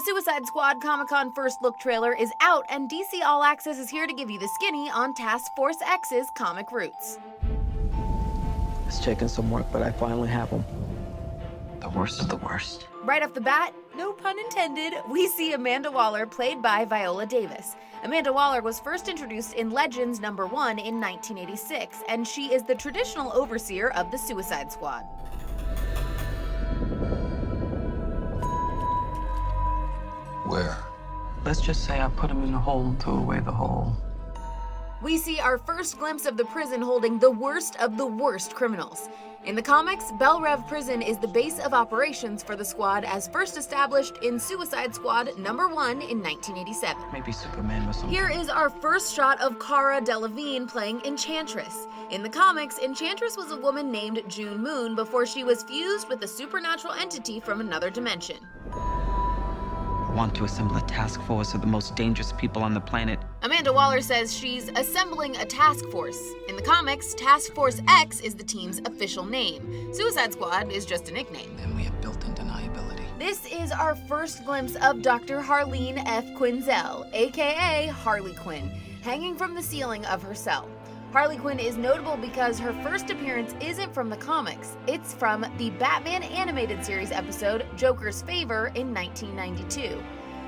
The Suicide Squad Comic-Con First Look trailer is out, and DC All Access is here to give you the skinny on Task Force X's comic roots. It's taking some work, but I finally have them. The worst of the worst. Right off the bat, no pun intended, we see Amanda Waller played by Viola Davis. Amanda Waller was first introduced in Legends #1 in 1986, and she is the traditional overseer of the Suicide Squad. Where? Let's just say I put him in the hole, threw away the hole. We see our first glimpse of the prison holding the worst of the worst criminals. In the comics, Belle Reve Prison is the base of operations for the squad as first established in Suicide Squad #1 in 1987. Maybe Superman or something. Here is our first shot of Cara Delevingne playing Enchantress. In the comics, Enchantress was a woman named June Moon before she was fused with a supernatural entity from another dimension. I want to assemble a task force of the most dangerous people on the planet. Amanda Waller says she's assembling a task force. In the comics, Task Force X is the team's official name. Suicide Squad is just a nickname. Then we have built-in deniability. This is our first glimpse of Dr. Harleen F. Quinzel, aka Harley Quinn, hanging from the ceiling of her cell. Harley Quinn is notable because her first appearance isn't from the comics, it's from the Batman animated series episode Joker's Favor in 1992.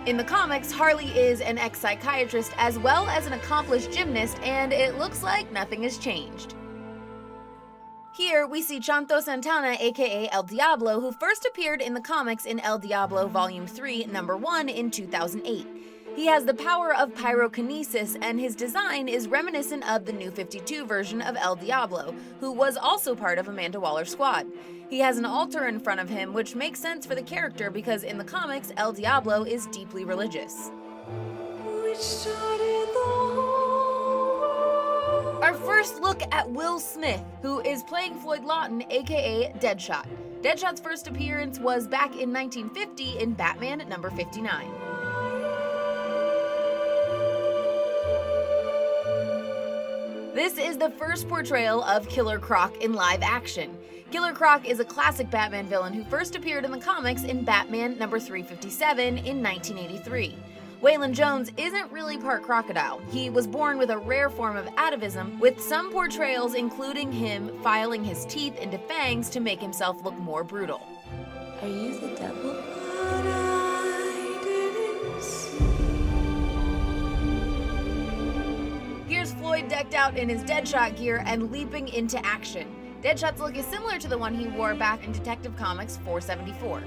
In the comics, Harley is an ex-psychiatrist as well as an accomplished gymnast, and it looks like nothing has changed. Here, we see Chanto Santana, aka El Diablo, who first appeared in the comics in El Diablo Volume 3, #1 in 2008. He has the power of pyrokinesis, and his design is reminiscent of the New 52 version of El Diablo, who was also part of Amanda Waller's squad. He has an altar in front of him, which makes sense for the character because in the comics, El Diablo is deeply religious. Our first look at Will Smith, who is playing Floyd Lawton, aka Deadshot. Deadshot's first appearance was back in 1950 in Batman #59. This is the first portrayal of Killer Croc in live action. Killer Croc is a classic Batman villain who first appeared in the comics in Batman #357 in 1983. Waylon Jones isn't really part crocodile. He was born with a rare form of atavism, with some portrayals including him filing his teeth into fangs to make himself look more brutal. Are you the devil? Here's Floyd decked out in his Deadshot gear and leaping into action. Deadshot's look is similar to the one he wore back in Detective Comics 474.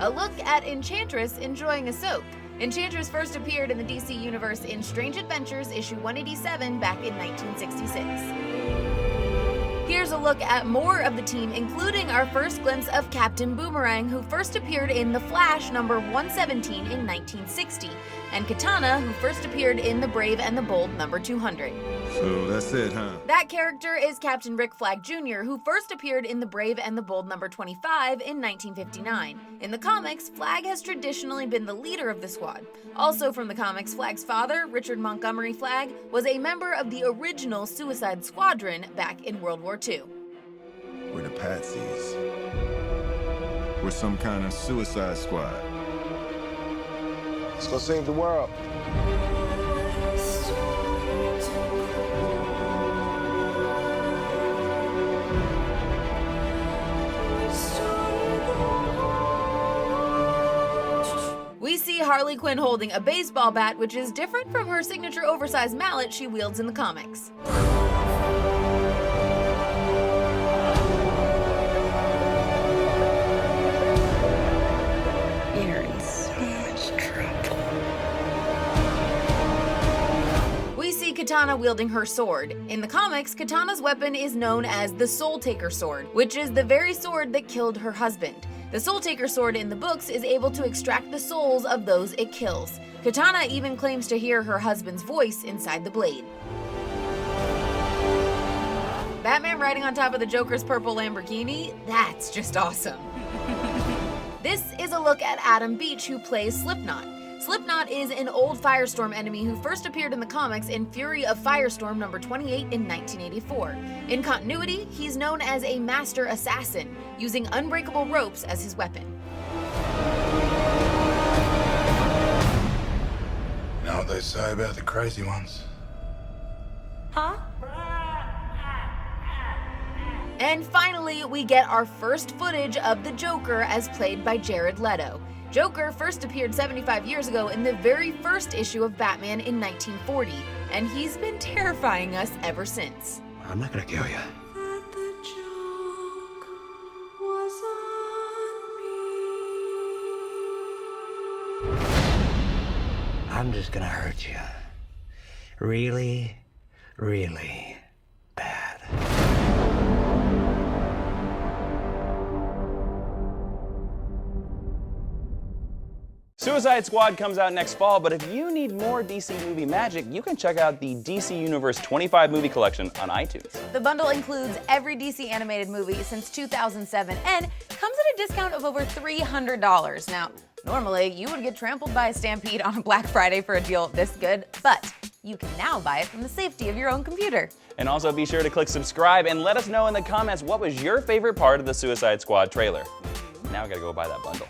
A look at Enchantress enjoying a soak. Enchantress first appeared in the DC Universe in Strange Adventures issue 187 back in 1966. Here's a look at more of the team, including our first glimpse of Captain Boomerang, who first appeared in The Flash #117 in 1960, and Katana, who first appeared in The Brave and the Bold #200. So that's it, huh? That character is Captain Rick Flag Jr., who first appeared in The Brave and the Bold #25 in 1959. In the comics, Flag has traditionally been the leader of the squad. Also from the comics, Flag's father, Richard Montgomery Flag, was a member of the original Suicide Squadron back in World War II. We're the Patsies. We're some kind of suicide squad. Let's go save the world. We see Harley Quinn holding a baseball bat, which is different from her signature oversized mallet she wields in the comics. You're in so much trouble. We see Katana wielding her sword. In the comics, Katana's weapon is known as the Soul Taker Sword, which is the very sword that killed her husband. The Soul Taker Sword in the books is able to extract the souls of those it kills. Katana even claims to hear her husband's voice inside the blade. Batman riding on top of the Joker's purple Lamborghini? That's just awesome. This is a look at Adam Beach, who plays Slipknot. Slipknot is an old Firestorm enemy who first appeared in the comics in Fury of Firestorm #28 in 1984. In continuity, he's known as a master assassin, using unbreakable ropes as his weapon. way about the crazy ones. Huh? And finally, we get our first footage of the Joker as played by Jared Leto. Joker first appeared 75 years ago in the very first issue of Batman in 1940, and he's been terrifying us ever since. I'm not gonna kill you. I'm just gonna hurt you. Really, really bad. Suicide Squad comes out next fall, but if you need more DC movie magic, you can check out the DC Universe 25 movie collection on iTunes. The bundle includes every DC animated movie since 2007 and comes at a discount of over $300. Now, normally you would get trampled by a stampede on a Black Friday for a deal this good, but you can now buy it from the safety of your own computer. And also be sure to click subscribe and let us know in the comments what was your favorite part of the Suicide Squad trailer. Now I gotta go buy that bundle.